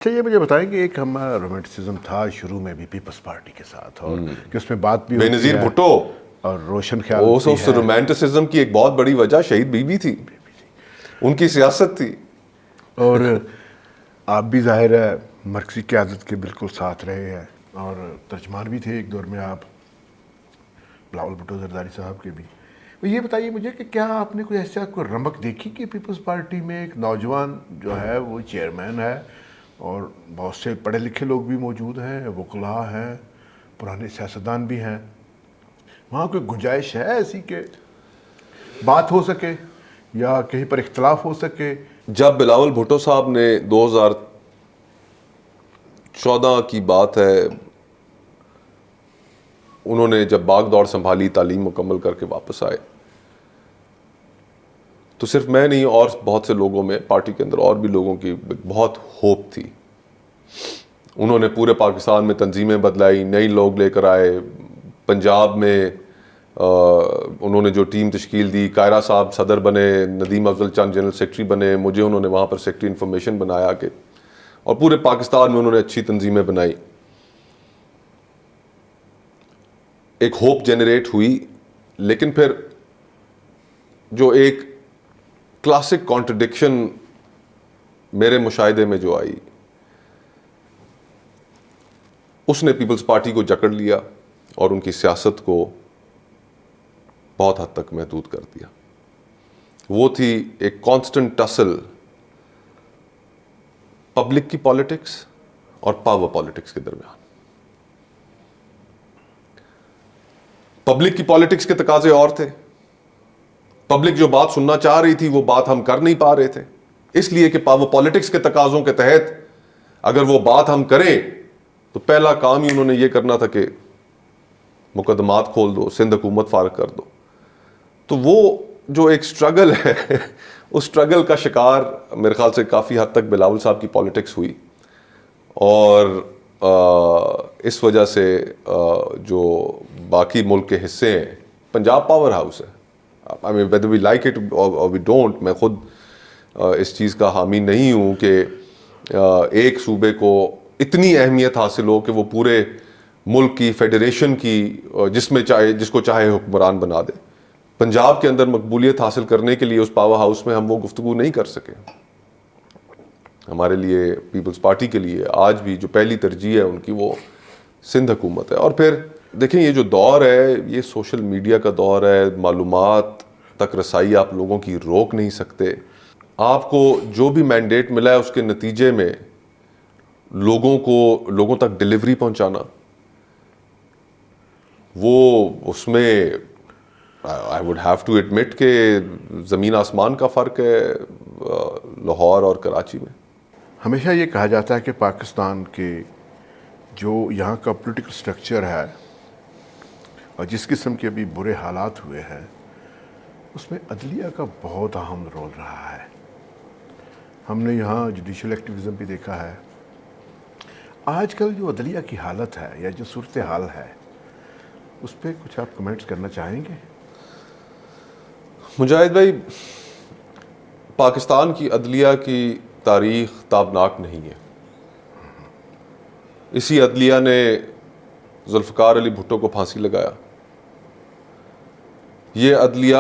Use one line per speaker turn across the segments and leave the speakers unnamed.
اچھا یہ مجھے بتائیں کہ ایک ہمارا رومانٹسزم تھا شروع میں بھی پیپلز پارٹی کے ساتھ، اور کہ اس میں بات بھی
بے نظیر بھٹو
اور روشن خیال
اس رومانٹسزم کی ایک بہت بڑی وجہ شہید بی بی تھی، ان کی سیاست تھی.
اور آپ بھی ظاہر ہے مرکزی قیادت کے بالکل ساتھ رہے ہیں اور ترجمان بھی تھے ایک دور میں آپ بلاول بھٹو زرداری صاحب کے بھی. یہ بتائیے مجھے کہ کیا آپ نے کوئی ایسا کوئی رمق دیکھی کہ پیپلز پارٹی میں ایک نوجوان جو ہے وہ چیئرمین ہے اور بہت سے پڑھے لکھے لوگ بھی موجود ہیں، وکلاء ہیں، پرانے سیاستدان بھی ہیں، وہاں کوئی گنجائش ہے ایسی کہ بات ہو سکے یا کہیں پر اختلاف ہو سکے؟
جب بلاول بھٹو صاحب نے 2014 کی بات ہے، انہوں نے جب باغ دوڑ سنبھالی، تعلیم مکمل کر کے واپس آئے، تو صرف میں نہیں اور بہت سے لوگوں میں، پارٹی کے اندر اور بھی لوگوں کی بہت ہوپ تھی. انہوں نے پورے پاکستان میں تنظیمیں بدلائی، نئی لوگ لے کر آئے. پنجاب میں انہوں نے جو ٹیم تشکیل دی، کائرہ صاحب صدر بنے، ندیم افضل چند جنرل سیکرٹری بنے، مجھے انہوں نے وہاں پر سیکرٹری انفارمیشن بنایا کہ، اور پورے پاکستان میں انہوں نے اچھی تنظیمیں بنائی. ایک ہوپ جنریٹ ہوئی. لیکن پھر جو ایک کلاسک کانٹرڈکشن میرے مشاہدے میں جو آئی، اس نے پیپلز پارٹی کو جکڑ لیا اور ان کی سیاست کو بہت حد تک محدود کر دیا. وہ تھی ایک کانسٹنٹ ٹسل پبلک کی پالیٹکس اور پاور پالیٹکس کے درمیان. پبلک کی پالیٹکس کے تقاضے اور تھے، پبلک جو بات سننا چاہ رہی تھی وہ بات ہم کر نہیں پا رہے تھے، اس لیے کہ پاور پالیٹکس کے تقاضوں کے تحت اگر وہ بات ہم کریں تو پہلا کام ہی انہوں نے یہ کرنا تھا کہ مقدمات کھول دو، سندھ حکومت فارغ کر دو. تو وہ جو ایک سٹرگل ہے، اس سٹرگل کا شکار میرے خیال سے کافی حد تک بلاول صاحب کی پالیٹکس ہوئی. اور اس وجہ سے جو باقی ملک کے حصے ہیں، پنجاب پاور ہاؤس ہے، I mean whether we like it or we don't، میں خود اس چیز کا حامی نہیں ہوں کہ ایک صوبے کو اتنی اہمیت حاصل ہو کہ وہ پورے ملک کی فیڈریشن کی جس کو چاہے حکمران بنا دے. پنجاب کے اندر مقبولیت حاصل کرنے کے لیے اس پاور ہاؤس میں ہم وہ گفتگو نہیں کر سکے. ہمارے لیے، پیپلز پارٹی کے لیے آج بھی جو پہلی ترجیح ہے ان کی، وہ سندھ حکومت ہے. اور پھر دیکھیں یہ جو دور ہے، یہ سوشل میڈیا کا دور ہے، معلومات تک رسائی آپ لوگوں کی روک نہیں سکتے. آپ کو جو بھی مینڈیٹ ملا ہے اس کے نتیجے میں لوگوں تک ڈیلیوری پہنچانا، وہ اس میں I would have to admit کہ زمین آسمان کا فرق ہے لاہور اور کراچی میں.
ہمیشہ یہ کہا جاتا ہے کہ پاکستان کے جو یہاں کا پولیٹیکل سٹرکچر ہے اور جس قسم کے ابھی برے حالات ہوئے ہیں، اس میں عدلیہ کا بہت اہم رول رہا ہے. ہم نے یہاں جوڈیشل ایکٹیویزم بھی دیکھا ہے. آج کل جو عدلیہ کی حالت ہے یا جو صورتحال ہے، اس پہ کچھ آپ کمنٹس کرنا چاہیں گے؟
مجاہد بھائی، پاکستان کی عدلیہ کی تاریخ تابناک نہیں ہے. اسی عدلیہ نے ذوالفقار علی بھٹو کو پھانسی لگایا. یہ عدلیہ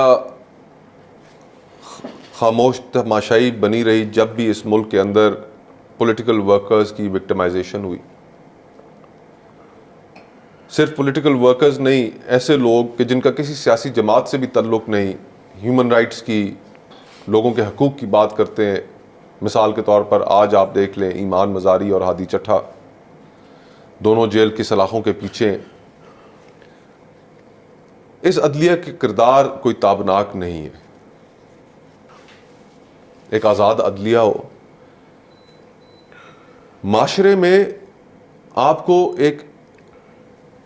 خاموش تماشائی بنی رہی جب بھی اس ملک کے اندر پولیٹیکل ورکرز کی وکٹمائزیشن ہوئی. صرف پولیٹیکل ورکرز نہیں، ایسے لوگ کہ جن کا کسی سیاسی جماعت سے بھی تعلق نہیں، ہیومن رائٹس کی، لوگوں کے حقوق کی بات کرتے ہیں. مثال کے طور پر آج آپ دیکھ لیں ایمان مزاری اور ہادی چٹھا، دونوں جیل کی سلاخوں کے پیچھے. اس عدلیہ کے کردار کوئی تابناک نہیں ہے. ایک آزاد عدلیہ ہو، معاشرے میں آپ کو ایک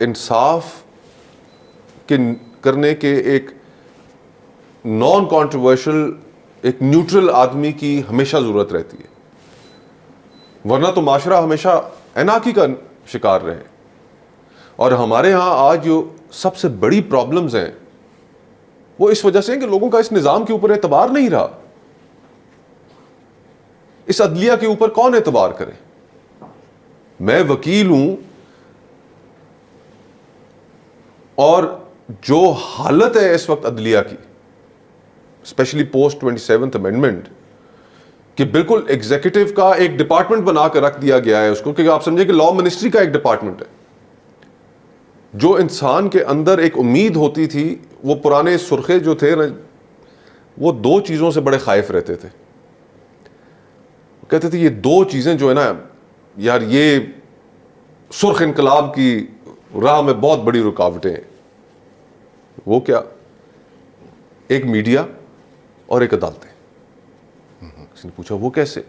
انصاف کرنے کے ایک نان کانٹروورشل، ایک نیوٹرل آدمی کی ہمیشہ ضرورت رہتی ہے، ورنہ تو معاشرہ ہمیشہ انارکی کا شکار رہے. اور ہمارے ہاں آج جو سب سے بڑی پرابلمز ہیں وہ اس وجہ سے ہیں کہ لوگوں کا اس نظام کے اوپر اعتبار نہیں رہا. اس عدلیہ کے اوپر کون اعتبار کرے؟ میں وکیل ہوں اور جو حالت ہے اس وقت عدلیہ کی, اسپیشلی پوسٹ 27th امینڈمنٹ, کہ بالکل ایگزیکٹو کا ایک ڈپارٹمنٹ بنا کے رکھ دیا گیا ہے اس کو, کہ آپ سمجھیں کہ لا منسٹری کا ایک ڈپارٹمنٹ ہے. جو انسان کے اندر ایک امید ہوتی تھی, وہ پرانے سرخے جو تھے نا, وہ دو چیزوں سے بڑے خائف رہتے تھے. کہتے تھے یہ دو چیزیں جو ہے نا یار, یہ سرخ انقلاب کی راہ میں بہت بڑی رکاوٹیں ہیں. وہ کیا؟ ایک میڈیا اور ایک عدالتیں. کسی نے پوچھا وہ کیسے؟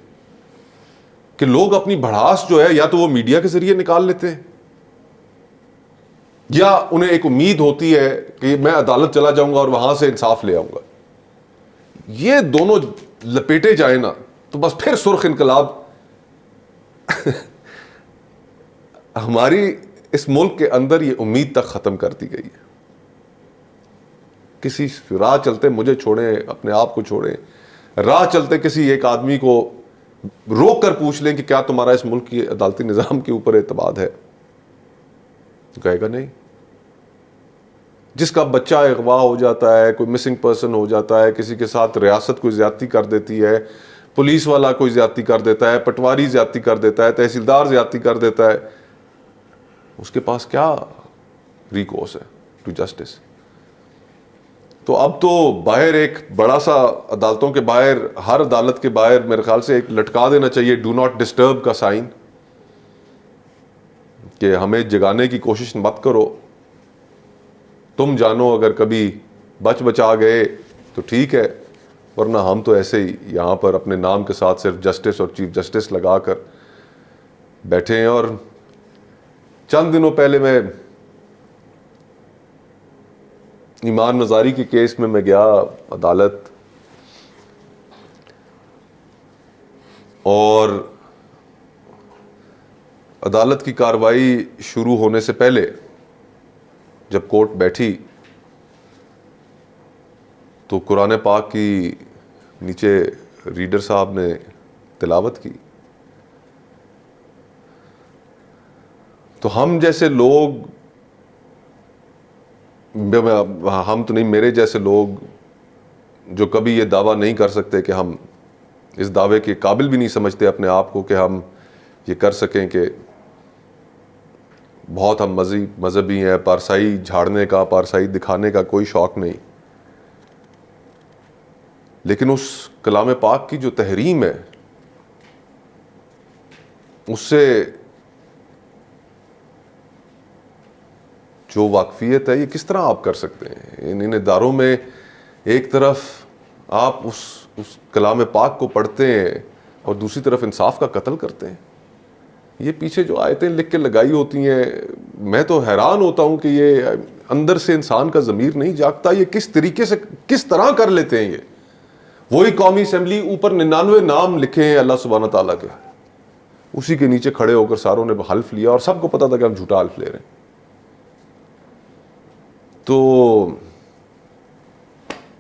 کہ لوگ اپنی بھڑاس جو ہے یا تو وہ میڈیا کے ذریعے نکال لیتے ہیں, یا انہیں ایک امید ہوتی ہے کہ میں عدالت چلا جاؤں گا اور وہاں سے انصاف لے آؤں گا. یہ دونوں لپیٹے جائیں نا تو بس پھر سرخ انقلاب ہماری اس ملک کے اندر یہ امید تک ختم کر دی گئی ہے. کسی راہ چلتے مجھے چھوڑیں, اپنے آپ کو چھوڑیں, راہ چلتے کسی ایک آدمی کو روک کر پوچھ لیں کہ کیا تمہارا اس ملک کی عدالتی نظام کے اوپر اعتماد ہے, کہے گا نہیں. جس کا بچہ اغوا ہو جاتا ہے, کوئی مسنگ پرسن ہو جاتا ہے, کسی کے ساتھ ریاست کوئی زیادتی کر دیتی ہے, پولیس والا کوئی زیادتی کر دیتا ہے, پٹواری زیادتی کر دیتا ہے, تحصیلدار زیادتی کر دیتا ہے, اس کے پاس کیا ریکورس ہے ٹو جسٹس؟ تو اب تو باہر ایک بڑا سا عدالتوں کے باہر, ہر عدالت کے باہر میرے خیال سے ایک لٹکا دینا چاہیے ڈو ناٹ ڈسٹرب کا سائن, کہ ہمیں جگانے کی کوشش مت کرو, تم جانو اگر کبھی بچ بچا گئے تو ٹھیک ہے, ورنہ ہم تو ایسے ہی یہاں پر اپنے نام کے ساتھ صرف جسٹس اور چیف جسٹس لگا کر بیٹھے ہیں. اور چند دنوں پہلے میں ایمان نظاری کے کیس میں گیا عدالت, اور عدالت کی کارروائی شروع ہونے سے پہلے جب کورٹ بیٹھی تو قرآن پاک کی نیچے ریڈر صاحب نے تلاوت کی. تو ہم جیسے لوگ, ہم تو نہیں, میرے جیسے لوگ جو کبھی یہ دعویٰ نہیں کر سکتے, کہ ہم اس دعوے کے قابل بھی نہیں سمجھتے اپنے آپ کو کہ ہم یہ کر سکیں کہ بہت ہم مذہبی ہیں, پارسائی جھاڑنے کا, پارسائی دکھانے کا کوئی شوق نہیں, لیکن اس کلام پاک کی جو تحریم ہے اس سے جو واقفیت ہے, یہ کس طرح آپ کر سکتے ہیں؟ ان اداروں میں ایک طرف آپ اس کلام پاک کو پڑھتے ہیں اور دوسری طرف انصاف کا قتل کرتے ہیں. یہ پیچھے جو آیتیں لکھ کے لگائی ہوتی ہیں, میں تو حیران ہوتا ہوں کہ یہ اندر سے انسان کا ضمیر نہیں جاگتا, یہ کس طریقے سے کس طرح کر لیتے ہیں. یہ وہی قومی اسمبلی, اوپر 99 نام لکھے ہیں اللہ سبحانہ تعالیٰ کے, اسی کے نیچے کھڑے ہو کر ساروں نے حلف لیا اور سب کو پتا تھا کہ ہم جھوٹا حلف لے رہے ہیں. تو